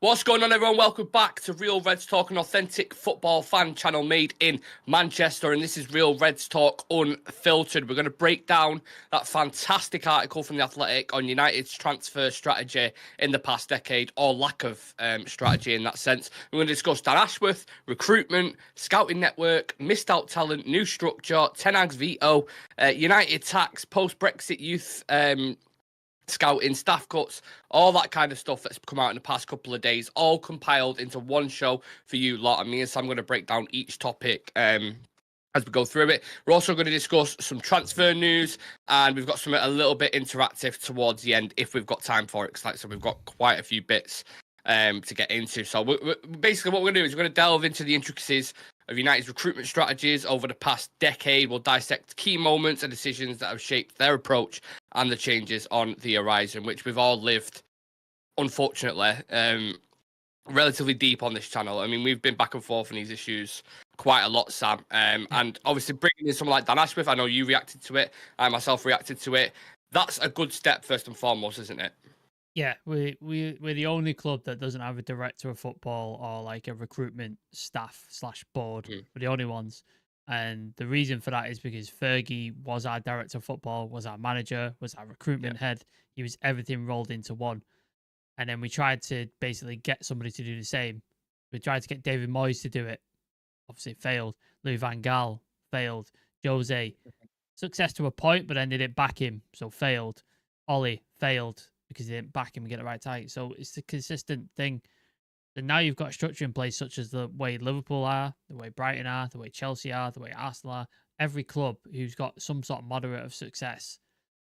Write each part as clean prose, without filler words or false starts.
What's going on, everyone? Welcome back to Real Reds Talk, an authentic football fan channel made in Manchester, and this is Real Reds Talk Unfiltered. We're going to break down that fantastic article from The Athletic on United's transfer strategy in the past decade, or lack of strategy in that sense. We're going to discuss Dan Ashworth, recruitment, scouting network, missed out talent, new structure, Ten Hag's veto, United tax, post-Brexit youth scouting, staff cuts, all that kind of stuff that's come out in the past couple of days, all compiled into one show for you lot. And me and Sam going to break down each topic as we go through it. We're also going to discuss some transfer news, and we've got something a little bit interactive towards the end if we've got time for it. Because like I said, we've got quite a few bits to get into. So basically what we're going to do is we're going to delve into the intricacies of United's recruitment strategies over the past decade. We'll dissect key moments and decisions that have shaped their approach and the changes on the horizon, which we've all lived, unfortunately, relatively deep on this channel. I mean, we've been back and forth on these issues quite a lot, Sam. And obviously bringing in someone like Dan Ashworth, I know you reacted to it. I myself reacted to it. That's a good step, first and foremost, isn't it? Yeah, we're the only club that doesn't have a director of football or like a recruitment staff/board. We're the only ones. And the reason for that is because Fergie was our director of football, was our manager, was our recruitment head. He was everything rolled into one. And then we tried to basically get somebody to do the same. We tried to get David Moyes to do it. Obviously it failed. Louis van Gaal failed. Jose, success to a point, but then they didn't back him, so failed. Ollie failed because they didn't back him and get it right tight. So it's a consistent thing. And now you've got a structure in place, such as the way Liverpool are, the way Brighton are, the way Chelsea are, the way Arsenal are. Every club who's got some sort of moderate of success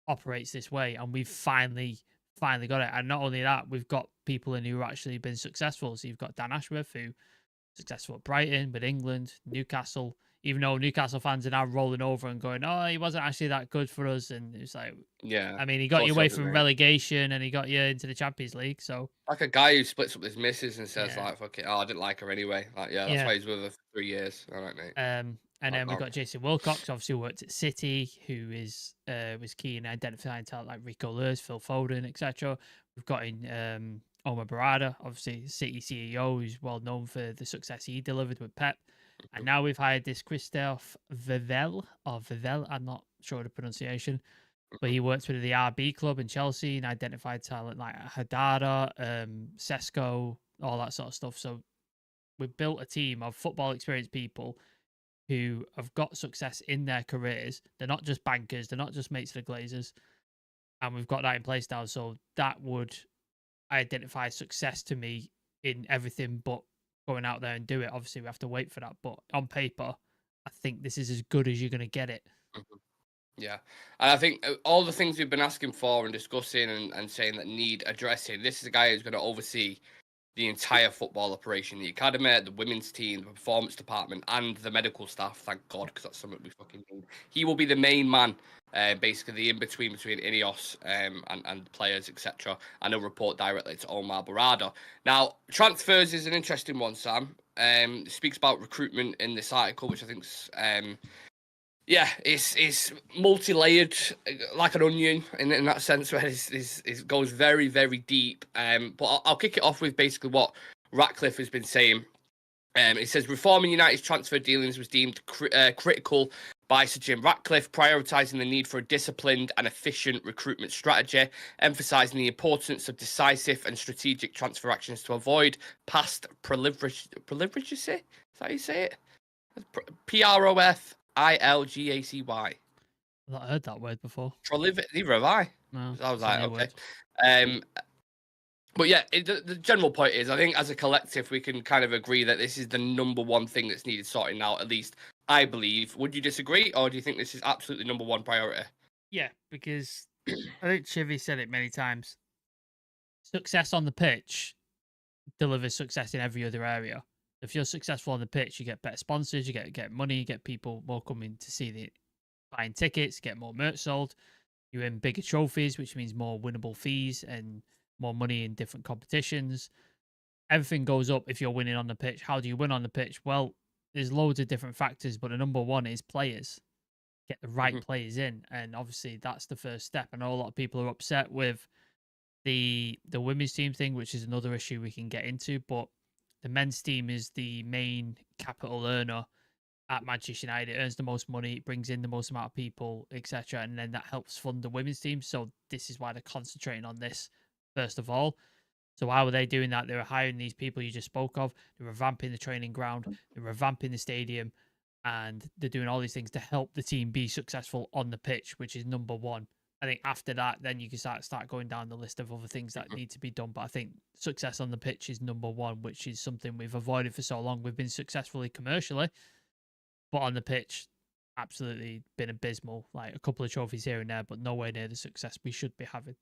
operates this way, and we've finally got it. And not only that, we've got people in who have actually been successful. So you've got Dan Ashworth, who successful at Brighton, with England, Newcastle. Even though Newcastle fans are now rolling over and going, "Oh, he wasn't actually that good for us," and it's like, Yeah. I mean, he got you away from relegation and he got you into the Champions League. So like a guy who splits up his missus and says yeah, like, "Fuck it, oh, I didn't like her anyway." Like, yeah, that's why he's with her for 3 years. All right, mate. and then we've got Jason Wilcox, obviously worked at City, who is was key in identifying talent like Rico Lewis, Phil Foden, etc. We've got in Omar Barada, obviously City CEO, who's well known for the success he delivered with Pep. And now we've hired this Christophe Vivel, I'm not sure of the pronunciation, but he works with the RB club in Chelsea and identified talent like Hadara, Sesko, all that sort of stuff. So we've built a team of football experienced people who have got success in their careers. They're not just bankers, they're not just mates of the Glazers. And we've got that in place now. So that would identify success to me in everything but going out there and do it. Obviously, we have to wait for that. But on paper, I think this is as good as you're going to get it. Yeah. And I think all the things we've been asking for and discussing and saying that need addressing, this is a guy who's going to oversee the entire football operation, the academy, the women's team, the performance department, and the medical staff. Thank God, because that's something we fucking need. He will be the main man, basically the in-between between Ineos and players, etc. And he'll report directly to Omar Barada. Now, transfers is an interesting one, Sam. It speaks about recruitment in this article, which I think's yeah, it's multi-layered, like an onion in that sense, where it goes very, very deep. But I'll kick it off with basically what Ratcliffe has been saying. It says reforming United's transfer dealings was deemed critical by Sir Jim Ratcliffe, prioritising the need for a disciplined and efficient recruitment strategy, emphasising the importance of decisive and strategic transfer actions to avoid past proliferation. Is that how you say it? PROF. ILGACY. I've not heard that word before. Neither have I. No, So I was like, okay. But yeah, the general point is, I think as a collective, we can kind of agree that this is the number one thing that's needed sorting out, at least I believe. Would you disagree, or do you think this is absolutely number one priority? Yeah, because I think Chivy said it many times. Success on the pitch delivers success in every other area. If you're successful on the pitch, you get better sponsors, you get money, you get people more coming to see the buying tickets, get more merch sold. You win bigger trophies, which means more winnable fees and more money in different competitions. Everything goes up if you're winning on the pitch. How do you win on the pitch? Well, there's loads of different factors, but the number one is players. Get the right players in, and obviously that's the first step. I know a lot of people are upset with the women's team thing, which is another issue we can get into, but the men's team is the main capital earner at Manchester United. It earns the most money, it brings in the most amount of people, etc., and then that helps fund the women's team. So this is why they're concentrating on this first of all. So how were they doing that? They were hiring these people you just spoke of. They were revamping the training ground. They were revamping the stadium, and they're doing all these things to help the team be successful on the pitch, which is number one. I think after that, then you can start going down the list of other things that need to be done. But I think success on the pitch is number one, which is something we've avoided for so long. We've been successfully commercially, but on the pitch, absolutely been abysmal. Like a couple of trophies here and there, but nowhere near the success we should be having.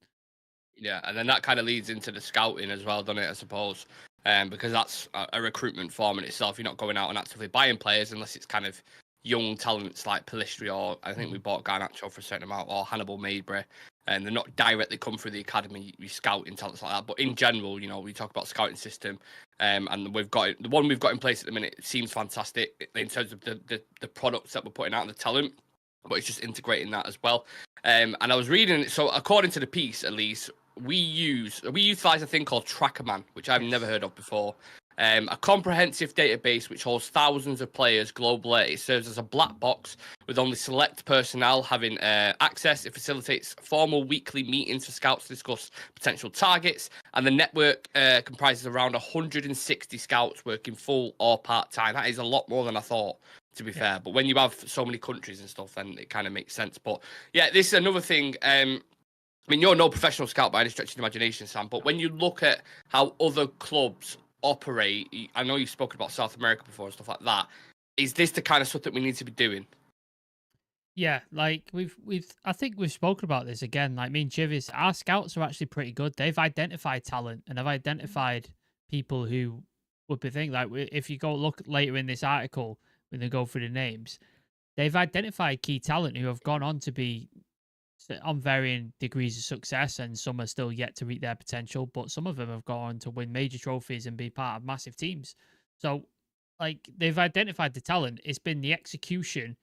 Yeah, and then that kind of leads into the scouting as well, doesn't it, I suppose? Because that's a recruitment form in itself. You're not going out and actively buying players unless it's kind of young talents like Pelistri, or I think we bought Garnacho for a certain amount, or Hannibal Mabry, and they're not directly come through the academy. You scouting talents like that. But in general, we talk about scouting system, and we've got the one we've got in place at the minute. It seems fantastic in terms of the products that we're putting out and the talent, but it's just integrating that as well. And I was reading, so according to the piece, at least, we utilize a thing called Trackerman, which I've never heard of before. A comprehensive database which holds thousands of players globally. It serves as a black box with only select personnel having access. It facilitates formal weekly meetings for scouts to discuss potential targets. And the network comprises around 160 scouts working full or part-time. That is a lot more than I thought, to be fair. But when you have so many countries and stuff, then it kind of makes sense. But yeah, this is another thing. I mean, you're no professional scout by any stretch of the imagination, Sam, but when you look at how other clubs operate, I know you've spoken about South America before and stuff like that. Is this the kind of stuff that we need to be doing? Yeah, like I think we've spoken about this again. Like me and Chivis, our scouts are actually pretty good. They've identified talent and have identified people who would be thinking, like, if you go look later in this article when they go through the names, they've identified key talent who have gone on to be on varying degrees of success, and some are still yet to reach their potential, but some of them have gone on to win major trophies and be part of massive teams. So, like, they've identified the talent. It's been the execution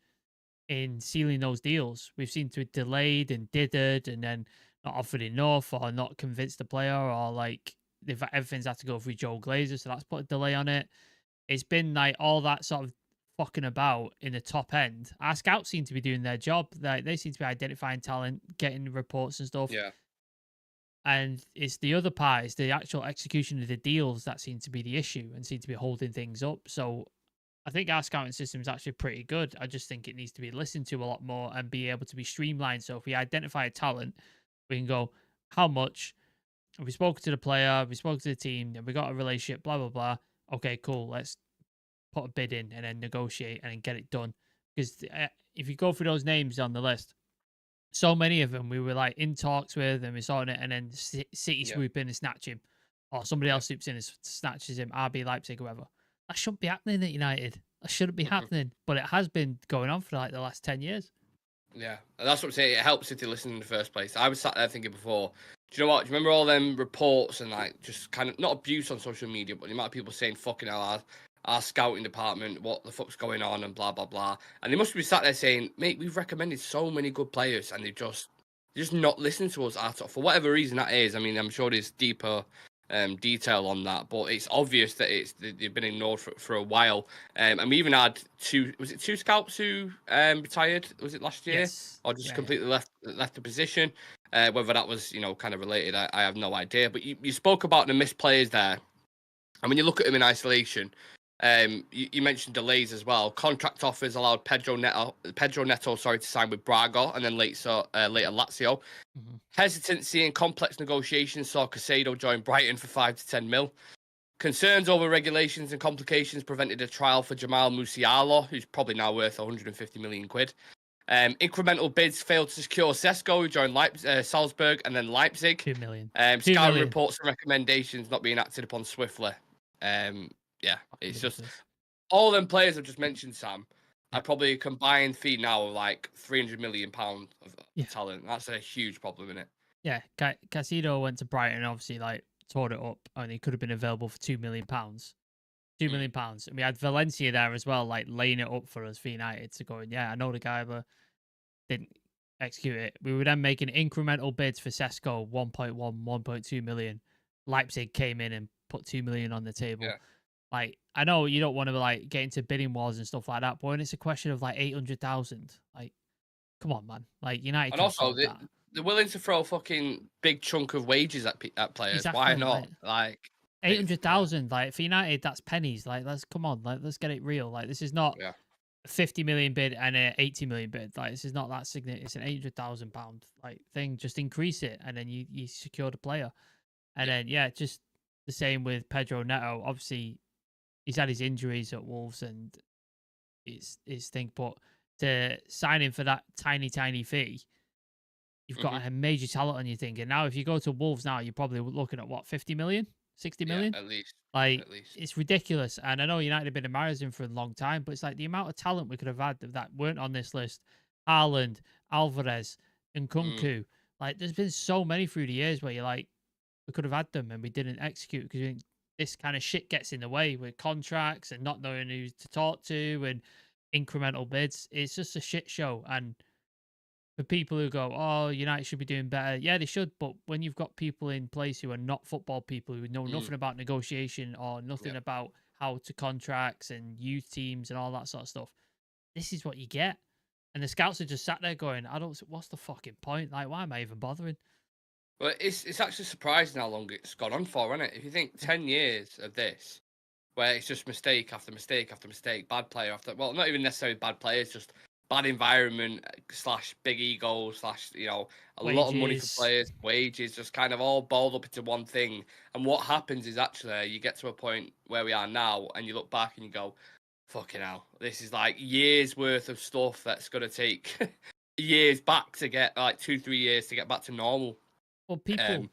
in sealing those deals. We've seen to delayed and dithered, and then not offered enough, or not convinced the player, or like everything's had to go through Joe Glazer, so that's put a delay on it. It's been like all that sort of fucking about in the top end. Our scouts seem to be doing their job. They seem to be identifying talent, getting reports and stuff. Yeah. And it's the other part, it's the actual execution of the deals that seem to be the issue and seem to be holding things up. So I think our scouting system is actually pretty good. I just think it needs to be listened to a lot more and be able to be streamlined. So if we identify a talent, we can go, how much? Have we spoken to the player? Have we spoken to the team? Have we got a relationship? Blah, blah, blah. Okay, cool. Let's put a bid in and then negotiate and then get it done. Because if you go through those names on the list, so many of them we were like in talks with and we saw it, and then City swoop in and snatch him, or somebody else swoops in and snatches him, RB Leipzig, whoever. That shouldn't be happening at United. That shouldn't be happening, but it has been going on for like the last 10 years. Yeah, and that's what I'm saying. It helps City listen in the first place. I was sat there thinking before, do you know what? Do you remember all them reports and like just kind of not abuse on social media, but the amount of people saying fucking hell, our scouting department, what the fuck's going on, and blah blah blah. And they must be sat there saying, mate, we've recommended so many good players, and they're just not listening to us at all for whatever reason that is. I mean, I'm sure there's deeper detail on that, but it's obvious that they've been ignored for a while. And we even had two scouts who retired? Was it last year, or just completely left the position? Whether that was kind of related, I have no idea. But you spoke about the missed players there, and when you look at them in isolation. You mentioned delays as well. Contract offers allowed Pedro Neto, to sign with Braga and then later Lazio. Hesitancy and complex negotiations saw Caicedo join Brighton for 5 to 10 mil. Concerns over regulations and complications prevented a trial for Jamal Musiala, who's probably now worth 150 million quid. Incremental bids failed to secure Sesko, who joined Salzburg and then Leipzig. 2 million. Scouting reports and recommendations not being acted upon swiftly. Yeah, it's just all them players I've just mentioned, Sam. I probably a combined fee now of like £300 million of talent. That's a huge problem, isn't it? Yeah, Caicedo went to Brighton and obviously like tore it up, and he could have been available for £2 million. £2 million. And we had Valencia there as well, like laying it up for us for United to go. Yeah, I know the guy, but didn't execute it. We were then making incremental bids for Sesko, 1.1, 1.2 million. Leipzig came in and put 2 million on the table. Yeah. Like, I know you don't want to like get into bidding wars and stuff like that, but when it's a question of like 800,000, like, come on, man. Like, United And can also, afford that. they're willing to throw a fucking big chunk of wages at players. Why Exactly. not? Like, it's, yeah, 800,000, like for United, that's pennies. Like, let's come on, like let's get it real. Like, this is not yeah, a 50 million bid and a 80 million bid. Like, this is not that significant. It's an 800,000 pound like thing. Just increase it, and then you secure the player. And yeah. then yeah, just the same with Pedro Neto. Obviously, he's had his injuries at Wolves and his thing, but to sign him for that tiny fee, you've got Hmm. a major talent on your thing. And now if you go to Wolves now, you're probably looking at what, 50 million, 60 Yeah, million? at least, Like, at least. it's ridiculous. And I know United have been admirers him for a long time, but it's like the amount of talent we could have had that weren't on this list. Haaland, Alvarez, and Mm, Kunku. Like, there's been so many through the years where you're like, we could have had them and we didn't execute because this kind of shit gets in the way with contracts and not knowing who to talk to and incremental bids. It's just a shit show. And for people who go, oh, United should be doing better. Yeah, they should. But when you've got people in place who are not football people, who know mm, nothing about negotiation or yeah. nothing about how to contracts and youth teams and all that sort of stuff, this is what you get. And the scouts are just sat there going, what's the fucking point? Like, why am I even bothering? But it's actually surprising how long it's gone on for, isn't it? If you think 10 years of this, where it's just mistake after mistake after mistake, bad player after, well, not even necessarily bad players, just bad environment slash big ego slash, a lot of money for Wages. players, wages, just kind of all balled up into one thing. And what happens is actually you get to a point where we are now, and you look back and you go, fucking hell, this is like years worth of stuff that's going to take years back to get, like 2-3 years to get back to normal. Well, people Um,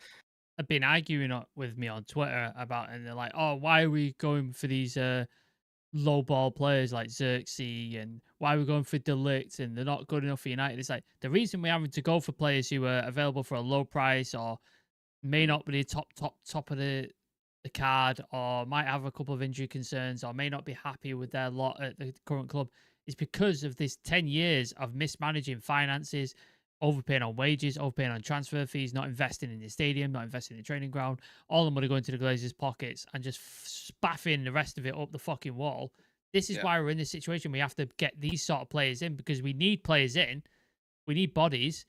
have been arguing with me on Twitter about it, and they're like, "Oh, why are we going for these low ball players like Xerxes, and why are we going for Ligt, and they're not good enough for United?" It's like the reason we're having to go for players who are available for a low price or may mm, not be the top of the card, or might have a couple of injury concerns, or may not be happy with their lot at the current club, is because of this 10 years of mismanaging finances, overpaying on wages, overpaying on transfer fees, not investing in the stadium, not investing in the training ground, all the money going to the Glazers' pockets, and just spaffing the rest of it up the fucking wall. This is yeah. why we're in this situation. We have to get these sort of players in because we need players in. We need bodies,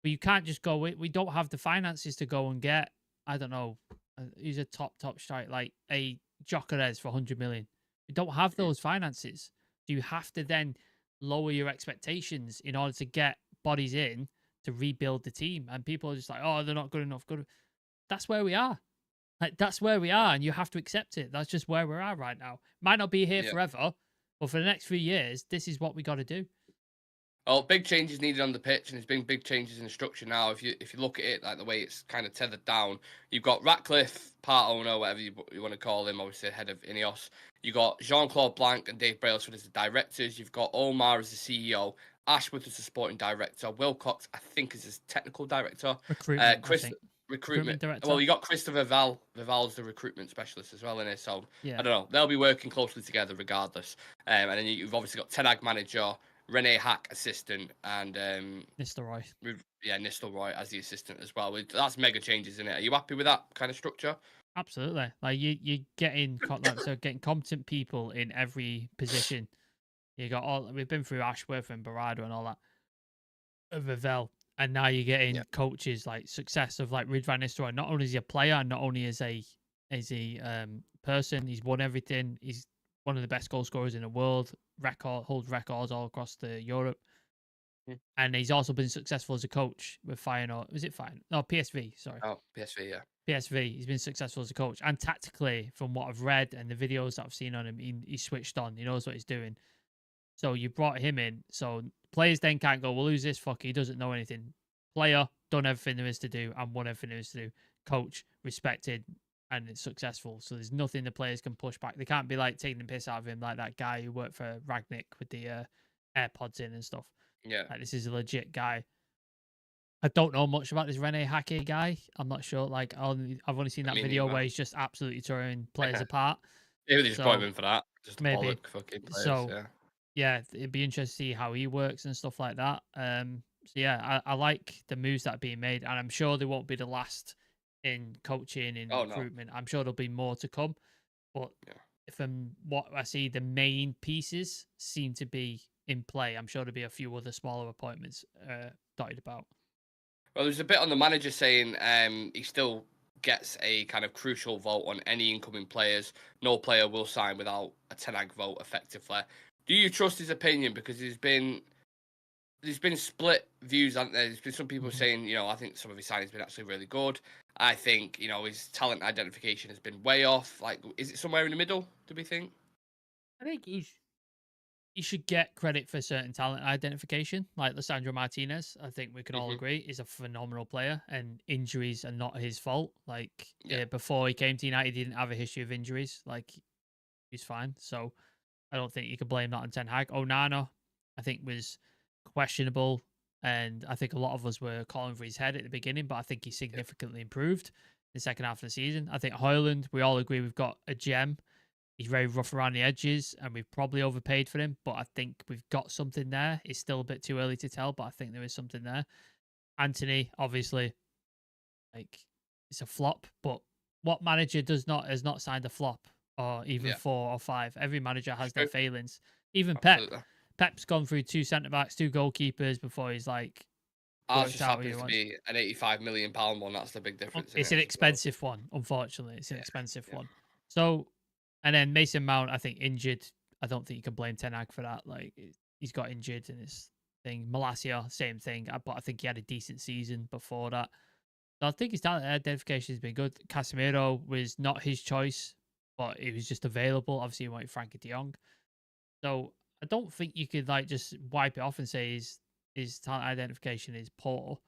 but you can't just go. We don't have the finances to go and get. I don't know. Who's a top strike like a Jokeres for 100 million? We don't have Mm. those finances. So you have to then lower your expectations in order to get bodies in to rebuild the team. And people are just like, oh, they're not good enough. Good. That's where we are. Like, that's where we are, and you have to accept it. That's just where we're at right now. Might not be here Yeah. forever, but for the next 3 years, this is what we got to do. Well, big changes needed on the pitch, and there's been big changes in the structure now. If you look at it like the way it's kind of tethered down, you've got Ratcliffe, part owner, whatever you want to call him, obviously head of Ineos. You got Jean-Claude Blanc and Dave Brailsford as the directors. You've got Omar as the CEO, Ashworth as the sporting director, Wilcox I think is his technical director, Recruitment, I Chris think. recruitment. Director. Well, you got Christopher Val. Vival's the recruitment specialist as well in it. So I Yeah. don't know. They'll be working closely together regardless. And then you've obviously got Tenag manager. Rene Hack assistant and Mr. Roy. Nistelrooy as the assistant as well. That's mega changes in it. Are you happy with that kind of structure? Absolutely. Like you getting like so getting competent people in every position. You got all we've been through Ashworth and Barada and all that. Ravel. And now you're Yeah. getting coaches like success of like Ruud van Nistelrooy. Not only is he a player, not only is a person, he's won everything. He's one of the best goal scorers in the world. Holds records all across the Europe. Mm. And he's also been successful as a coach with Feyenoord. Was it Feyenoord? No, PSV. Sorry. Oh, PSV, yeah. PSV. He's been successful as a coach, and tactically, from what I've read and the videos that I've seen on him, he's switched on. He knows what he's doing. So you brought him in. So players then can't go, well, who's this fucker? He doesn't know anything. Player, done everything there is to do, and won everything there is to do. Coach, respected, and it's successful. So there's nothing the players can push back. They can't be like taking the piss out of him like that guy who worked for Ragnick with the AirPods in and stuff. Yeah. Like, this is a legit guy. I don't know much about this Rene Hake guy. I'm not sure. Like, I've only seen that Me video neither. where he's just absolutely tearing players apart. Maybe they just brought him So in for that. Just to maybe. bollock fucking players, So yeah. yeah, it'd be interesting to see how he works and stuff like that. So yeah, I like the moves that are being made, and I'm sure they won't be the last in coaching, in Oh no, recruitment. I'm sure there'll be more to come. But yeah. from what I see, the main pieces seem to be in play. I'm sure there'll be a few other smaller appointments dotted about. Well, there's a bit on the manager saying he still gets a kind of crucial vote on any incoming players. No player will sign without a Ten Hag vote, effectively. Do you trust his opinion? Because there's been split views, aren't there? There's been some people Mhm. saying, I think some of his signings have been actually really good. I think, his talent identification has been way off. Like, is it somewhere in the middle, do we think? I think he should get credit for certain talent identification, like Lissandro Martinez. I think we can all Hmm. agree is a phenomenal player, and injuries are not his fault. Like Yeah. before he came to United, he didn't have a history of injuries. Like he's fine. So I don't think you can blame that on Ten Hag. Onana, I think, was questionable, and I think a lot of us were calling for his head at the beginning, but I think he Yeah. significantly improved in the second half of the season. I think Hoyland, we all agree we've got a gem. He's very rough around the edges, and we've probably overpaid for him, but I think we've got something there. It's still a bit too early to tell, but I think there is something there. Anthony, obviously, like it's a flop, but what manager does not has not signed a flop or even Yeah. 4 or 5? Every manager has their True. failings. Even Pep. Absolutely. Pep's gone through 2 centre backs, 2 goalkeepers before he's like Ours worked just out who he happens to wants. be an 85 million pound one. That's the big Well, difference in it's it, an I suppose. expensive one, unfortunately. It's an Yeah. expensive Yeah. one. So, and then Mason Mount, I think injured. I don't think you can blame Ten Hag for that. Like he's got injured in his thing. Malacia, same thing. But I think he had a decent season before that. So I think his talent identification has been good. Casemiro was not his choice, but it was just available. Obviously, he wanted Frankie de Jong. So I don't think you could like just wipe it off and say his talent identification is poor.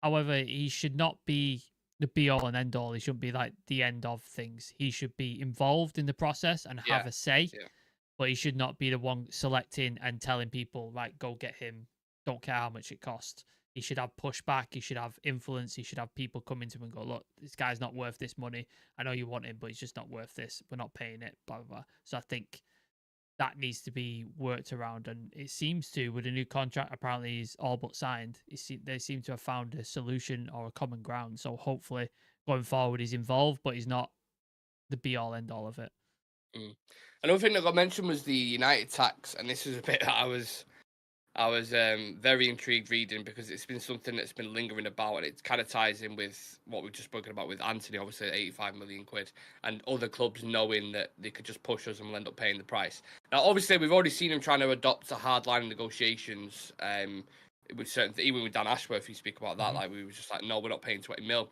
However, he should not be the be all and end all. He shouldn't be like the end of things. He should be involved in the process and have Yeah. a say, Yeah. but he should not be the one selecting and telling people, right, go get him. Don't care how much it costs. He should have pushback. He should have influence. He should have people coming to him and go, look, this guy's not worth this money. I know you want him, but he's just not worth this. We're not paying it, blah, blah, blah. So I think that needs to be worked around. And it seems to, with a new contract, apparently is all but signed. They seem to have found a solution or a common ground. So hopefully going forward, he's involved, but he's not the be all end all of it. Mm. Another thing that got mentioned was the United tax, and this was a bit that I was very intrigued reading because it's been something that's been lingering about, and it kind of ties in with what we've just spoken about with Anthony, obviously 85 million quid, and other clubs knowing that they could just push us and we'll end up paying the price. Now, obviously, we've already seen him trying to adopt a hard line in negotiations with certain, even with Dan Ashworth, you speak about that, Mm-hmm. like we were just like, no, we're not paying 20 mil.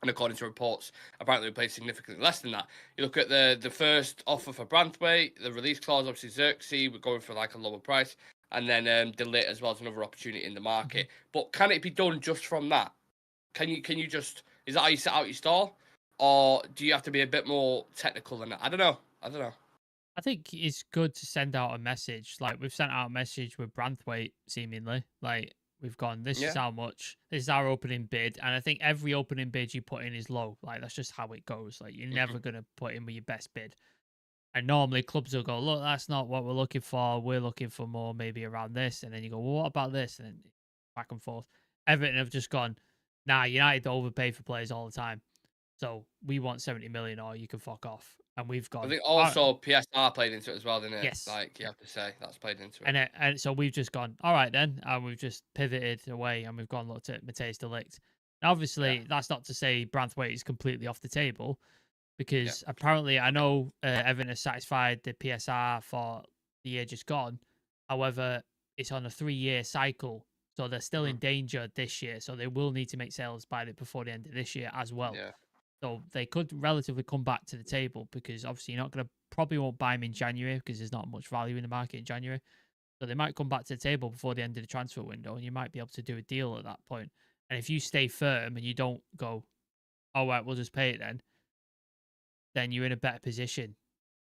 And according to reports, apparently we paid significantly less than that. You look at the first offer for Branthwaite, the release clause, obviously Xerxes, we're going for like a lower price. And then the Ligt as well as another opportunity in the Mm-hmm. market. But can it be done just from that? Can you just, is that how you set out your store? Or do you have to be a bit more technical than that? I don't know. I think it's good to send out a message. Like we've sent out a message with Branthwaite, seemingly. Like we've gone, this is Yeah. how much, this is our opening bid. And I think every opening bid you put in is low. Like that's just how it goes. Like you're Hmm. never going to put in with your best bid. And normally clubs will go, look, that's not what we're looking for. We're looking for more maybe around this. And then you go, well, what about this? And then back and forth. Everton have just gone, nah, United overpay for players all the time. So we want 70 million or you can fuck off. And we've I gone, think all right, also PSR played into it as well, didn't it? yes. Like, you have to say, that's played into it. And so we've just gone, all right then, and we've just pivoted away and we've gone looked at Mateus Delict. Now, Yeah. obviously, that's not to say Branthwaite is completely off the table Yeah. because apparently I know Everton has satisfied the PSR for the year just gone. However, it's on a 3-year cycle, so they're still in Hmm. danger this year. So they will need to make sales before the end of this year as well. Yeah. So they could relatively come back to the table because obviously you're not going to probably won't buy him in January because there's not much value in the market in January. So they might come back to the table before the end of the transfer window, and you might be able to do a deal at that point. And if you stay firm and you don't go, "Oh right, we'll just pay it," then you're in a better position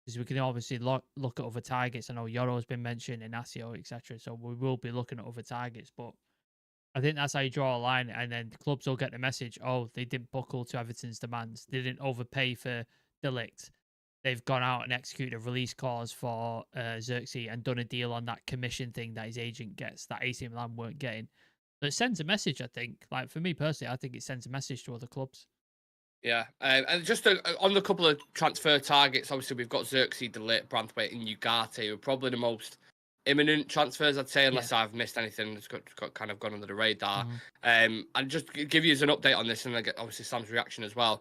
because we can obviously look at other targets. I know Yoro's been mentioned, Inacio, etc. So we will be looking at other targets, but I think that's how you draw a line, and then the clubs will get the message: oh, they didn't buckle to Everton's demands. They didn't overpay for Delict. They've gone out and executed a release clause for Xerxes and done a deal on that commission thing that his agent gets that AC Milan weren't getting. But it sends a message, I think. Like, for me personally, I think it sends a message to other clubs. Yeah, and just on the couple of transfer targets, obviously we've got Xerxes, Ligt, Branthwaite, and Ugarte, who are probably the most imminent transfers, I'd say, unless I've missed anything that's got kind of gone under the radar. And just give you an update on this, and I get obviously Sam's reaction as well.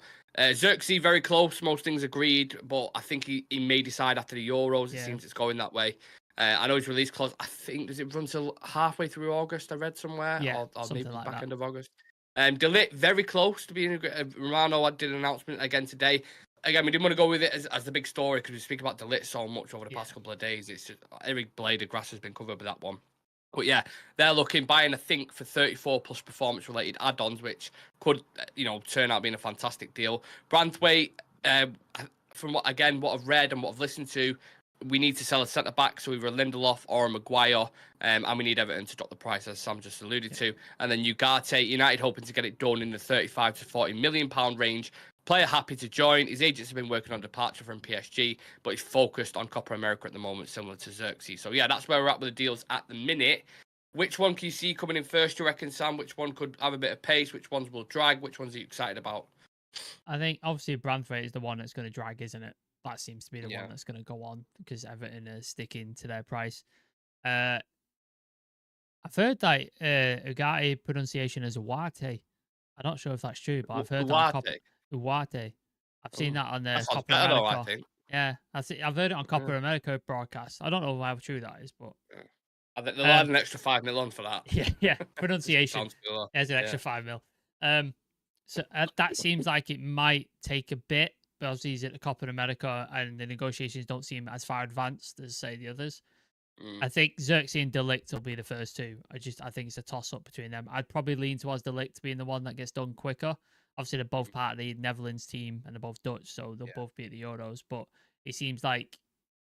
Xerxes very close, most things agreed, but I think he may decide after the Euros. It seems it's going that way. I know his release clause, I think, does it run till halfway through August? I read somewhere, or maybe like back that. end of August. De Ligt very close to being Romano did an announcement again today. Again, we didn't want to go with it as the big story because we speak about De Ligt so much over the past couple of days. It's just every blade of grass has been covered with that one. But yeah, they're looking buying, I think, for 34 plus performance related add-ons, which could turn out being a fantastic deal. Branthwaite, from what I've read and what I've listened to, we need to sell a centre back, so either a Lindelof or a Maguire, and we need Everton to drop the price, as Sam just alluded to. And then Ugarte, United hoping to get it done in the 35 to 40 million pound range. Player happy to join. His agents have been working on departure from PSG, but he's focused on Copa America at the moment, similar to Xerxes. So yeah, that's where we're at with the deals at the minute. Which one can you see coming in first, you reckon, Sam? Which one could have a bit of pace? Which ones will drag? Which ones are you excited about? I think obviously Branthwaite is the one that's going to drag, isn't it? That seems to be the one that's going to go on because Everton are sticking to their price. I've heard that Ugarte pronunciation is Uwate. I'm not sure if that's true, but I've heard that Uwate. I've seen that on the Copa America. I think. Yeah, I've heard it on Copa America broadcast. I don't know how true that is, but I think they'll add an extra $5 million for that. Yeah, pronunciation. There's an extra $5 million. So that seems like it might take a bit, but obviously he's at the Copa America and the negotiations don't seem as far advanced as, say, the others. I think Xerxes and De Ligt will be the first two. I think it's a toss-up between them. I'd probably lean towards De Ligt being the one that gets done quicker. Obviously, they're both part of the Netherlands team and they're both Dutch, so they'll both be at the Euros. But it seems like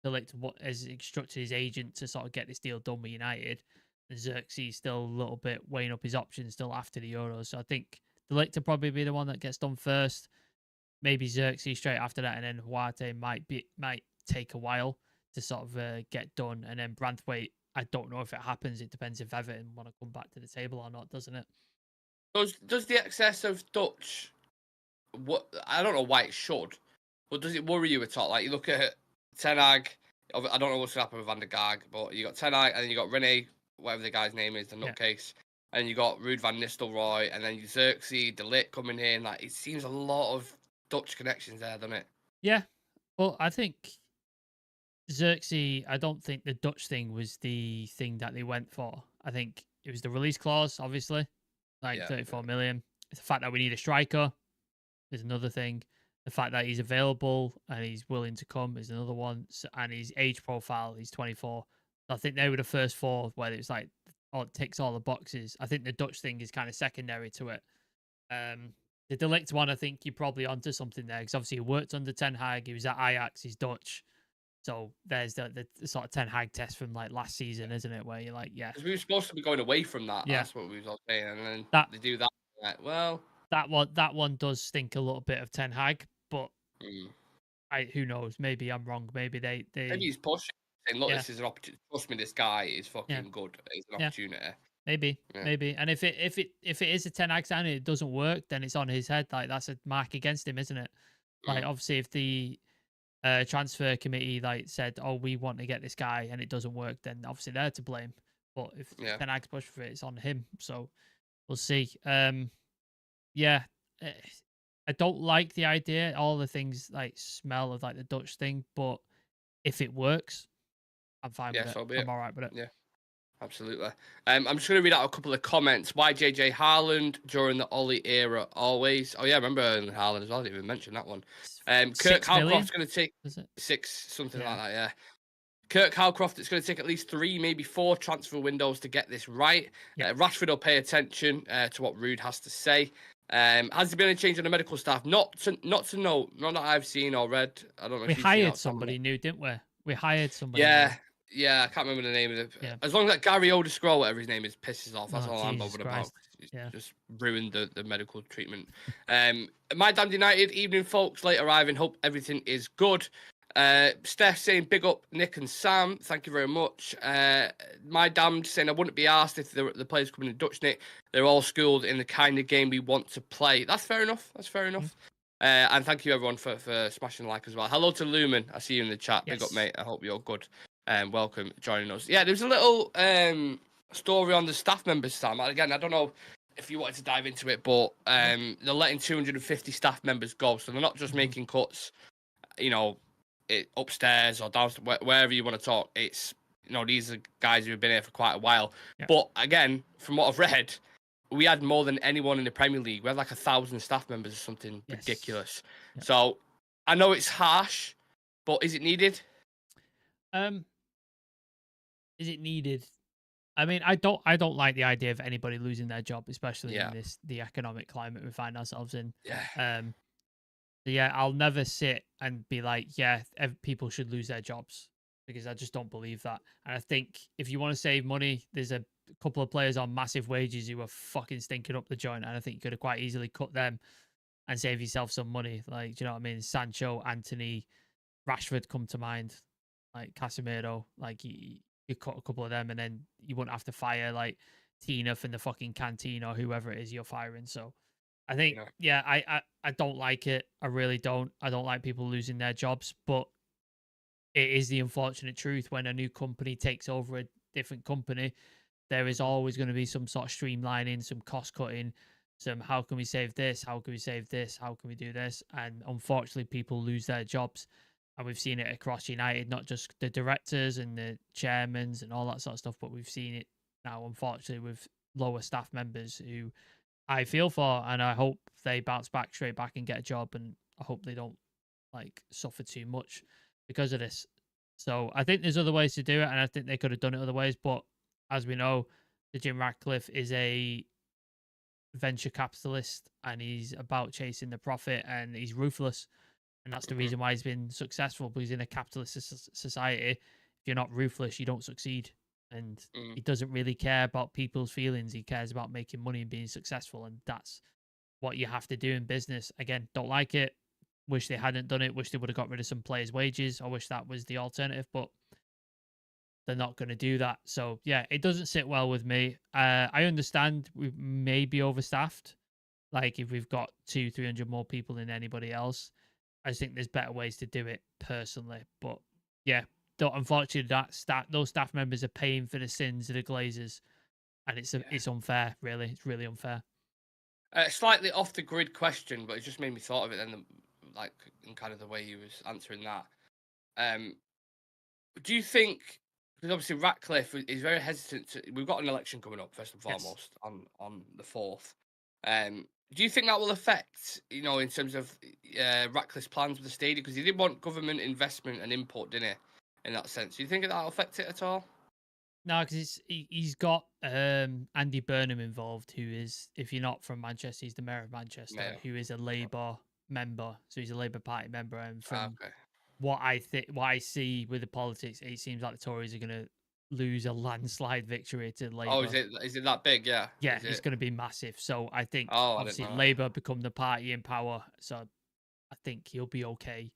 De Ligt has instructed his agent to sort of get this deal done with United. And Xerxes still a little bit weighing up his options still after the Euros. So I think De Ligt will probably be the one that gets done first. Maybe Xerxes straight after that, and then Huarte might take a while to sort of get done. And then Branthwaite, I don't know if it happens. It depends if Everton want to come back to the table or not, doesn't it? Does the excess of Dutch, I don't know why it should, but does it worry you at all? Like, you look at Ten Hag, I don't know what's going to happen with Van der Gaag, but you got Ten Hag, and then you got Rene, whatever the guy's name is, the nutcase, and you got Ruud van Nistelrooy, and then Xerxes, De Ligt coming in. Like, it seems a lot of Dutch connections there, doesn't it? Yeah. Well, I think Xerxes, I don't think the Dutch thing was the thing that they went for. I think it was the release clause, obviously, like 34 million. It's the fact that we need a striker is another thing. The fact that he's available and he's willing to come is another one. And his age profile, he's 24. I think they were the first four where it's like, it ticks all the boxes. I think the Dutch thing is kind of secondary to it. The De Ligt one, I think you're probably onto something there because obviously he worked under Ten Hag. He was at Ajax. He's Dutch. So there's the sort of Ten Hag test from like last season, isn't it? Where you're like, because we were supposed to be going away from that. Yeah. That's what we was all saying. And then they do that. Like, well, that one does stink a little bit of Ten Hag, but who knows? Maybe I'm wrong. Maybe maybe he's pushing, saying, look, this is an opportunity. Trust me, this guy is fucking good. It's an opportunity. Maybe. And if it is a Ten Hag sign and it doesn't work, then it's on his head. Like, that's a mark against him, isn't it? Like, obviously, if the transfer committee said, "Oh, we want to get this guy," and it doesn't work, then obviously they're to blame. But if Ten Hag's pushed for it, it's on him. So we'll see. I don't like the idea. All the things smell of the Dutch thing, but if it works, I'm fine with it. I'm all right with it. Yeah. Absolutely. I'm just going to read out a couple of comments. Why JJ Haaland during the Ollie era always? Oh, yeah, I remember Haaland as well. I didn't even mention that one. Kirk Howcroft's going to take 6, something like that, yeah. Kirk Howcroft, it's going to take at least 3, maybe 4 transfer windows to get this right. Rashford will pay attention to what Ruud has to say. Has there been any change on the medical staff? Not to know, not that I've seen or read. I don't know. We hired somebody new, didn't we? We hired somebody new. Yeah, I can't remember the name of it. Yeah. As long as that Gary Odescrow, whatever his name is, pisses off, that's all I'm bothered about. It's just ruined the medical treatment. My Damned United, evening folks, late arriving, hope everything is good. Steph saying big up Nick and Sam. Thank you very much. My damned saying I wouldn't be asked if the players coming in Dutch, Nick. They're all schooled in the kind of game we want to play. That's fair enough. That's fair enough. And thank you everyone for smashing the like as well. Hello to Lumen. I see you in the chat. Yes. Big up, mate. I hope you're good. Welcome joining us. Yeah, there's a little story on the staff members, Sam. Again, I don't know if you wanted to dive into it, but they're letting 250 staff members go, so they're not just making cuts, you know, upstairs or downstairs, wherever you want to talk. It's, you know, these are guys who have been here for quite a while. Yeah. But again, from what I've read, we had more than anyone in the Premier League. We had like 1,000 staff members or something ridiculous. Yeah. So I know it's harsh, but is it needed? Is it needed? I mean, I don't like the idea of anybody losing their job, especially in the economic climate we find ourselves in. Yeah. Yeah, I'll never sit and be like, yeah, people should lose their jobs, because I just don't believe that. And I think if you want to save money, there's a couple of players on massive wages who are fucking stinking up the joint, and I think you could have quite easily cut them and save yourself some money. Like, do you know what I mean? Sancho, Anthony, Rashford come to mind, like Casemiro. Like, you cut a couple of them, and then you wouldn't have to fire like Tina from the fucking canteen or whoever it is you're firing. So I think, I don't like it. I really don't. I don't like people losing their jobs, but it is the unfortunate truth. When a new company takes over a different company, there is always going to be some sort of streamlining, some cost cutting, some how can we save this? How can we save this? How can we do this? And unfortunately, people lose their jobs. And we've seen it across United, not just the directors and the chairmans and all that sort of stuff, but we've seen it now, unfortunately, with lower staff members who I feel for, and I hope they bounce back straight back and get a job, and I hope they don't like suffer too much because of this. So I think there's other ways to do it, and I think they could have done it other ways. But as we know, the Jim Ratcliffe is a venture capitalist, and he's about chasing the profit, and he's ruthless. And that's the reason why he's been successful, because in a capitalist society, if you're not ruthless, you don't succeed. And he doesn't really care about people's feelings. He cares about making money and being successful. And that's what you have to do in business. Again, don't like it. Wish they hadn't done it. Wish they would have got rid of some players' wages. I wish that was the alternative, but they're not going to do that. So, yeah, it doesn't sit well with me. I understand we may be overstaffed. Like, if we've got 200-300 more people than anybody else, I think there's better ways to do it personally. But, yeah, unfortunately, those staff members are paying for the sins of the Glazers. And it's unfair, really. It's really unfair. Slightly off the grid question, but it just made me thought of it then, like, in kind of the way he was answering that. Do you think, because obviously Ratcliffe is very hesitant to, we've got an election coming up, first and foremost, on the 4th. Do you think that will affect, you know, in terms of Ratcliffe's plans with the stadium? Because he did want government investment and input, didn't he, in that sense? Do you think that'll affect it at all? No, because he's got Andy Burnham involved, who is, if you're not from Manchester, he's the mayor of Manchester, who is a Labour member. So he's a Labour Party member. And from what I see with the politics, it seems like the Tories are going to lose a landslide victory to Labour. Oh, is it that big? Yeah. Yeah, it's going to be massive. So I think obviously Labour become the party in power. So I think he'll be okay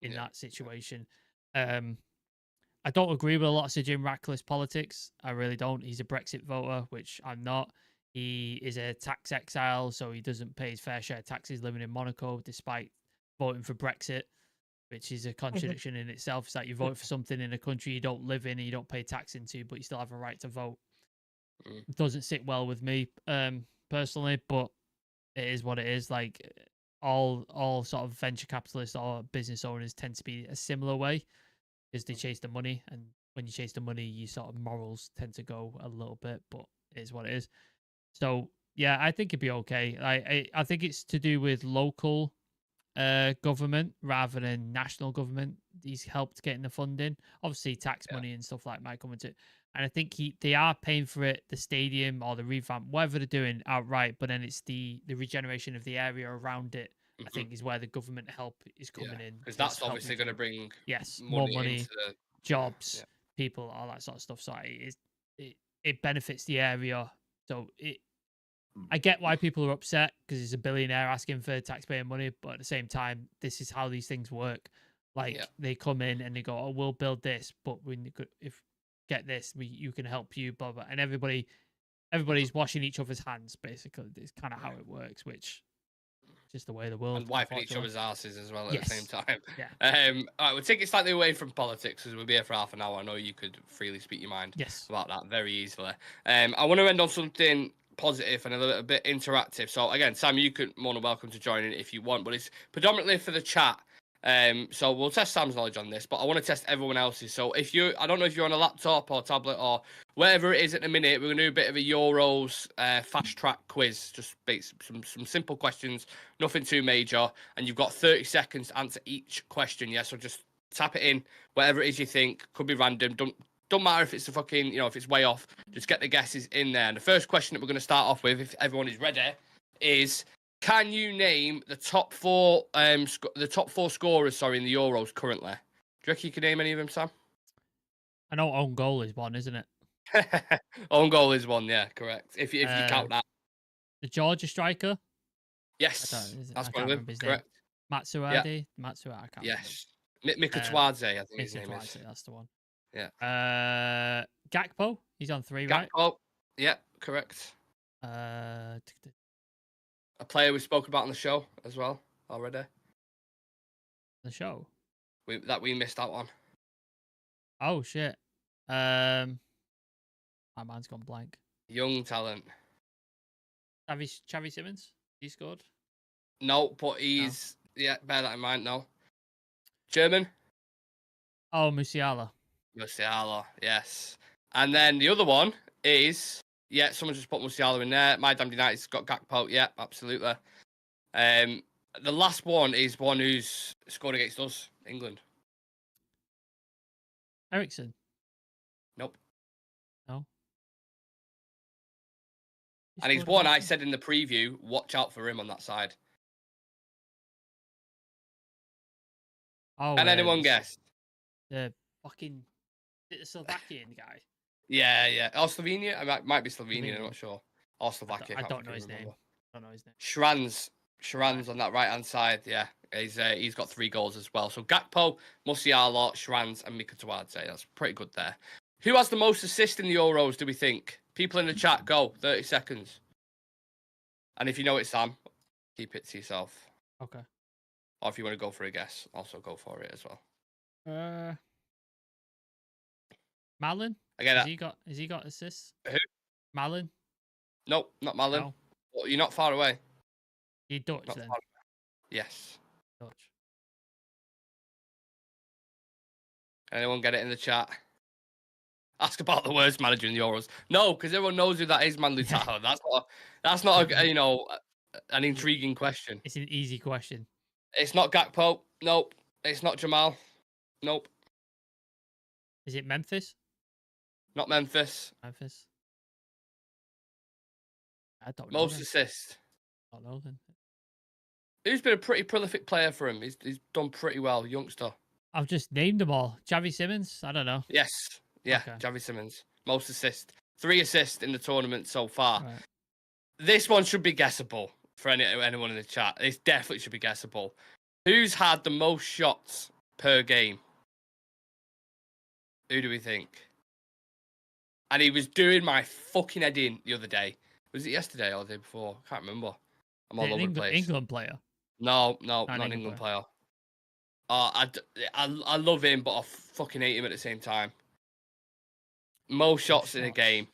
in that situation. I don't agree with a lot of Sir Jim Ratcliffe's politics. I really don't. He's a Brexit voter, which I'm not. He is a tax exile, so he doesn't pay his fair share of taxes living in Monaco, despite voting for Brexit, which is a contradiction in itself. It's like you vote for something in a country you don't live in and you don't pay tax into, but you still have a right to vote. It doesn't sit well with me personally, but it is what it is. Like, all sort of venture capitalists or business owners tend to be a similar way, because they chase the money, and when you chase the money, you sort of morals tend to go a little bit, but it is what it is. So yeah, I think it'd be okay. I think it's to do with local government rather than national government. He's helped getting the funding. Obviously, tax money and stuff like might come into it. And I think they are paying for it, the stadium or the revamp, whatever they're doing outright. But then it's the regeneration of the area around it, I think, is where the government help is coming in. Because that's obviously going to bring more money, jobs, people, all that sort of stuff. So it benefits the area. So I get why people are upset, because he's a billionaire asking for taxpayer money, but at the same time, this is how these things work. Like they come in and they go, "Oh, we'll build this, but if get this, you can help you." Blah blah, and everybody's washing each other's hands. Basically, it's kind of how it works, which is just the way of the world. And wiping each other's asses as well at the same time. Yeah. All right, we'll take it slightly away from politics because we'll be here for half an hour. I know you could freely speak your mind about that very easily. I want to end on something positive and a little bit interactive. So again, Sam, you could more than welcome to join in if you want, but it's predominantly for the chat. So we'll test Sam's knowledge on this, but I want to test everyone else's. So I don't know if you're on a laptop or tablet or wherever it is at the minute, we're going to do a bit of a Euros fast track quiz, just some simple questions, nothing too major, and you've got 30 seconds to answer each question. Yeah, so just tap it in, whatever it is you think, could be random. Don't matter if it's a fucking, if it's way off, just get the guesses in there. And the first question that we're going to start off with, if everyone is ready, is: can you name the top four scorers, in the Euros currently? Do you reckon you can name any of them, Sam? I know own goal is one, isn't it? Own goal is one, yeah, correct. If you count that. The Georgia striker? Yes, that's one of them, correct. Matsuade? Matsuade, I can't remember. Mikatwadze, I think his name is. That's the one. Yeah. Gakpo? He's on 3, right? Gakpo, yeah, correct. A player we spoke about on the show as well already. The show? That we missed out on. Oh, shit. My mind's gone blank. Young talent. Xavi Simmons? He scored? No, but he's... No. Yeah, bear that in mind, no. German? Oh, Musiala. Musiala, yes. And then the other one is... Yeah, someone just put Musiala in there. My Damned United's got Gakpo. Yeah, absolutely. The last one is one who's scored against us, England. Ericsson? Nope. No. And he's one I said in the preview, watch out for him on that side. Oh, Can anyone guess? The fucking... the Slovakian guy. Yeah. Or Slovenia? It might be Slovenia, I'm not sure. Or Slovakia. I don't know his name. Shranz on that right-hand side, yeah. He's got 3 goals as well. So Gakpo, Musiala, Shranz, and Mikatwadze. That's pretty good there. Who has the most assists in the Euros, do we think? People in the chat, go. 30 seconds. And if you know it, Sam, keep it to yourself. Okay. Or if you want to go for a guess, also go for it as well. Malin? Again, has he got assists? Who? Malin? Nope, not Malin. No. Well, you're not far away. You're Dutch then? Yes. Dutch. Anyone get it in the chat? Ask about the worst manager in the Euros. No, because everyone knows who that is, Manlu Tahoe. That's not an intriguing question. It's an easy question. It's not Gakpo. Nope. It's not Jamal. Nope. Is it Memphis? Not Memphis. Memphis. I don't know. Most assists. I don't know then. Who's been a pretty prolific player for him? He's done pretty well, youngster. I've just named them all. Xavi Simmons? I don't know. Yes. Yeah, okay. Xavi Simmons. Most assists. 3 assists in the tournament so far. Right. This one should be guessable for anyone in the chat. This definitely should be guessable. Who's had the most shots per game? Who do we think? And he was doing my fucking head in the other day. Was it yesterday or the day before? I can't remember. I'm all over the place. England player? No, not an England player. I love him, but I fucking hate him at the same time. Most shots in a game.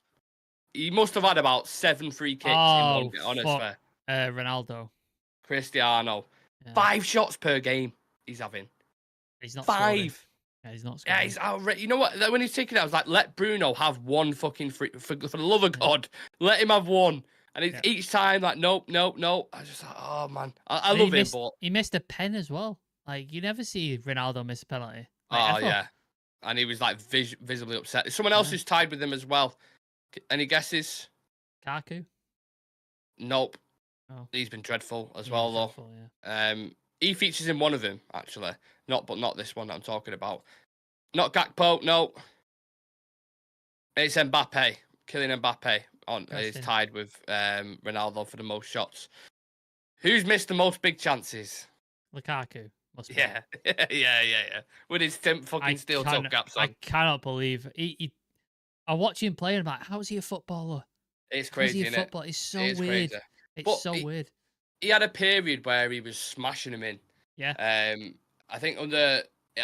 He must have had about 7 free kicks in one game, honestly. Ronaldo. Cristiano. Yeah. 5 shots per game he's having. He's not 5. Scoring. Yeah, he's not scoring. Yeah, he's outrageous. You know what? When he's taking it, I was like, let Bruno have one fucking free. For the love of God, let him have one. And each time, like, nope. I was just like, oh, man. I love him, but... He missed a pen as well. Like, you never see Ronaldo miss a penalty. Like, yeah. And he was, like, visibly upset. There's someone else who's tied with him as well. Any guesses? Lukaku? Nope. Oh. He's been dreadful as well, though. Yeah. He features in one of them, actually. Not this one that I'm talking about. Not Gakpo, no. It's Mbappe. Kylian Mbappe is tied with Ronaldo for the most shots. Who's missed the most big chances? Lukaku. Must be. Yeah, yeah. With his fucking steel toe caps on. I cannot believe I watch him play and I'm like, how is he a footballer? It's How is he crazy, a isn't it? footballer? It's so It is weird. crazy. It's But so weird. he had a period where he was smashing him in. Yeah. I think under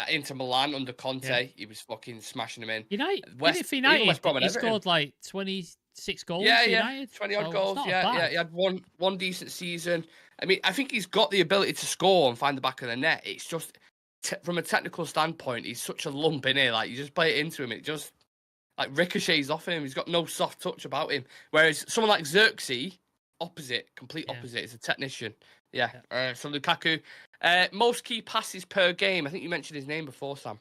Inter Milan, under Yeah. Conte, he was fucking smashing him in. United, Even West Brom and he Everton. scored like 26 goals Yeah, for yeah, United. 20 odd So it's goals. not Yeah, bad. he had one decent season. I mean, I think he's got the ability to score and find the back of the net. It's just from a technical standpoint, he's such a lump in here. Like you just play it into him, it just like ricochets off him. He's got no soft touch about him. Whereas someone like Xerxes, complete opposite. He's a technician. Yeah. So Lukaku, most key passes per game. I think you mentioned his name before, Sam.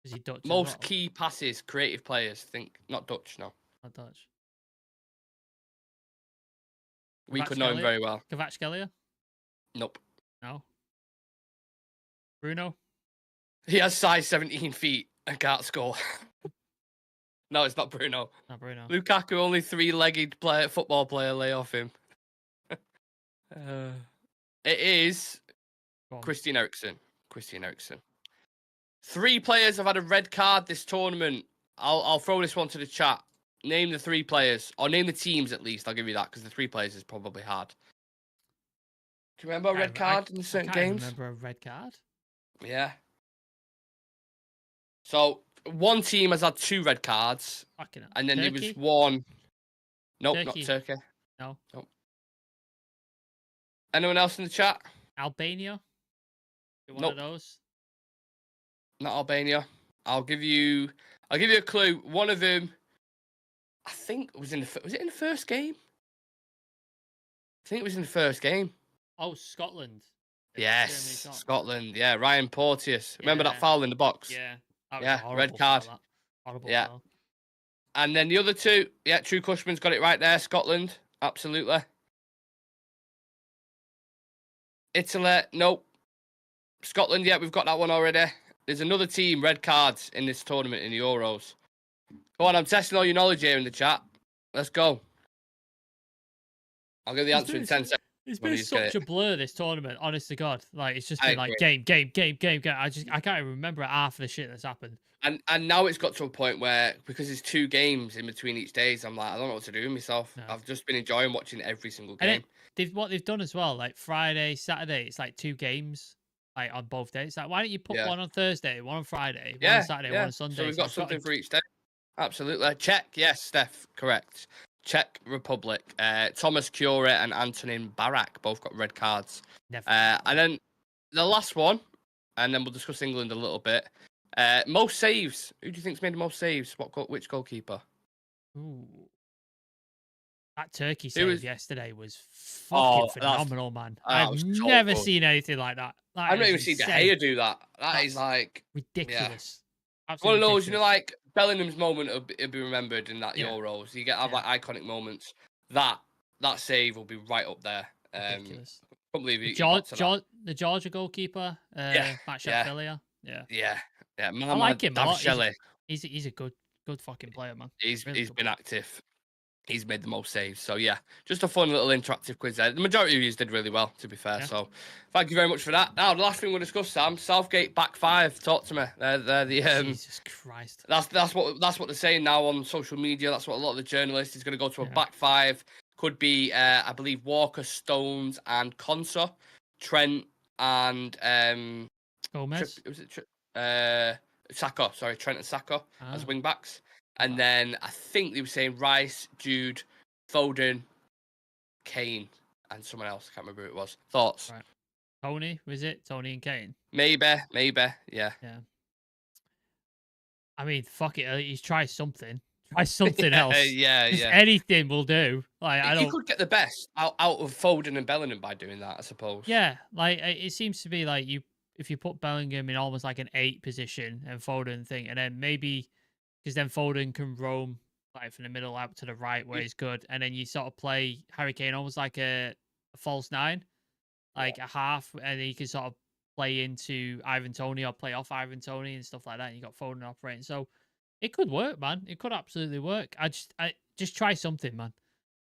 Is he Dutch? Most key passes, creative players. Think not Dutch, no. Not Dutch. We could know him very well. Kvaratskhelia? Nope. No. Bruno? He has size 17 feet and can't score. No, it's not Bruno. Not Bruno. Lukaku, only three-legged football player, lay off him. It is Christian Eriksen. Christian Eriksen. 3 players have had a red card this tournament. I'll throw this one to the chat. Name the 3 players, or name the teams at least. I'll give you that because the 3 players is probably hard. Do you remember a red card in certain games? I remember a red card. Yeah. So one team has had 2 red cards, and then there was one. Nope, Turkey. Not Turkey. No. Nope. Anyone else in the chat? Albania. One of those. Not Albania. I'll give you a clue. One of them, I think, was it in the first game? I think it was in the first game. Oh, Scotland. Yes, Scotland. Yeah, Ryan Porteous. Remember that foul in the box? Yeah. Red card. Horrible foul. And then the other 2, True Cushman's got it right there. Scotland, absolutely. Italy, nope. Scotland, we've got that one already. There's another team, red cards, in this tournament in the Euros. Go on, I'm testing all your knowledge here in the chat. Let's go. I'll give the answer in 10 seconds. It's been such a blur, this tournament, honest to God. Like, it's just been like game. I can't even remember half of the shit that's happened. And now it's got to a point where, because there's 2 games in between each days, I'm like, I don't know what to do with myself. No. I've just been enjoying watching every single game. What they've done as well, like Friday, Saturday, it's like 2 games, like on both days. Like, why don't you put one on Thursday, one on Friday, one on Saturday, one on Sunday? So we've got something for each day. Absolutely. Czech, yes, Steph, correct. Czech Republic. Thomas Cure and Antonin Barak both got red cards. And then the last one, and then we'll discuss England a little bit. Most saves. Who do you think's made the most saves? Which goalkeeper? Ooh. That Turkey save yesterday was fucking phenomenal, man. I've never seen anything like that. I've not even seen De Gea do that. That is like ridiculous. One of those, ridiculous. Bellingham's moment will be remembered in that Euros. You have like iconic moments. That save will be right up there. Ridiculous. I can't believe the Georgia goalkeeper, Matt Shaffelia. Yeah. I like him a lot. He's a good fucking player, man. He's been active. He's made the most saves. So, just a fun little interactive quiz there. The majority of you did really well, to be fair. Yeah. So, thank you very much for that. Now, the last thing we'll discuss, Sam, Southgate back 5. Talk to me. They're the Jesus Christ. That's what they're saying now on social media. That's what a lot of the journalists is going to go to a back 5. Could be, I believe, Walker, Stones, and Konsa, Trent, and Gomez. Saka. Sorry, Trent and Saka as wing backs. And then I think they were saying Rice, Jude, Foden, Kane, and someone else. I can't remember who it was. Thoughts? Right. Tony, was it? Tony and Kane? Maybe, yeah. Yeah. I mean, fuck it. He's tried something. Try something else. Yeah. Anything will do. Like, you could get the best out of Foden and Bellingham by doing that, I suppose. Yeah, like it seems to be like if you put Bellingham in almost like an 8 position and Foden thing, and then maybe. Because then Foden can roam like from the middle out to the right where he's good, and then you sort of play Harry Kane almost like a false 9, like a half, and he can sort of play into Ivan Toney or play off Ivan Toney and stuff like that. And you got Foden operating, so it could work, man. It could absolutely work. I just try something, man,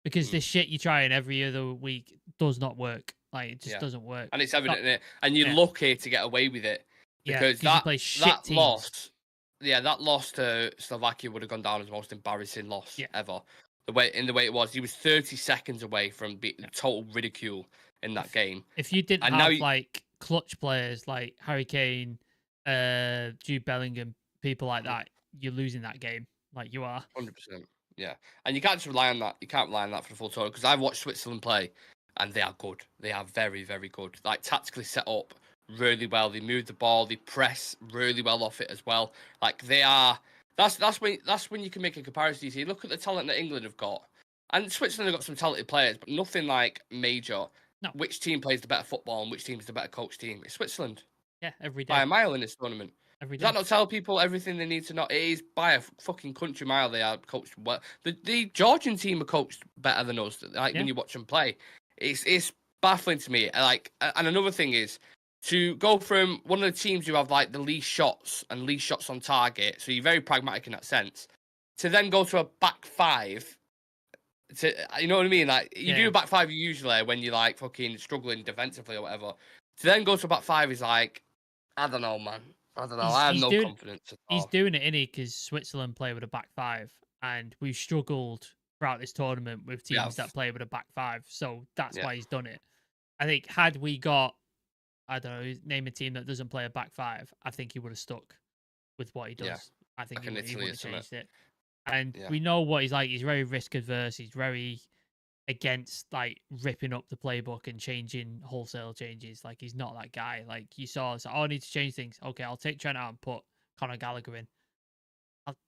because this shit you're trying every other week does not work. Like, it just doesn't work. And it's evident in it. And you're lucky to get away with it because you play shit teams. loss, that loss to Slovakia would have gone down as the most embarrassing loss ever. The way it was, he was 30 seconds away from total ridicule in that game. If you didn't have like clutch players like Harry Kane, Jude Bellingham, people like that, you're losing that game. Like, you are. 100%. Yeah, and you can't just rely on that. You can't rely on that for the full total because I've watched Switzerland play, and they are good. They are very, very good. Like, tactically set up really well. They move the ball. They press really well off it as well. Like, they are. That's when you can make a comparison. You see, look at the talent that England have got, and Switzerland have got some talented players, but nothing like major. No. Which team plays the better football and which team is the better coach team? It's Switzerland. Yeah, every day. By a mile in this tournament. Every day. Does that not tell people everything they need to know? It is by a fucking country mile they are coached well. The Georgian team are coached better than us. Like, when you watch them play, it's baffling to me. Like, and another thing is to go from one of the teams who have like the least shots and least shots on target, so you're very pragmatic in that sense, to then go to a back five. You know what I mean? Like, you do a back five usually when you're like fucking struggling defensively or whatever. To then go to a back five is like, I don't know, man. I don't know. I have no confidence at all. He's doing it, innit? Because Switzerland play with a back five, and we've struggled throughout this tournament with teams that play with a back five. So that's why he's done it. I think had we got, I don't know, name a team that doesn't play a back five, I think he would have stuck with what he does. Yeah. I think he would have changed it. And Yeah. we know what he's like. He's very risk adverse. He's very against like ripping up the playbook and changing wholesale changes. Like, he's not that guy. Like, you saw, so, I need to change things. Okay, I'll take Trent out and put Conor Gallagher in.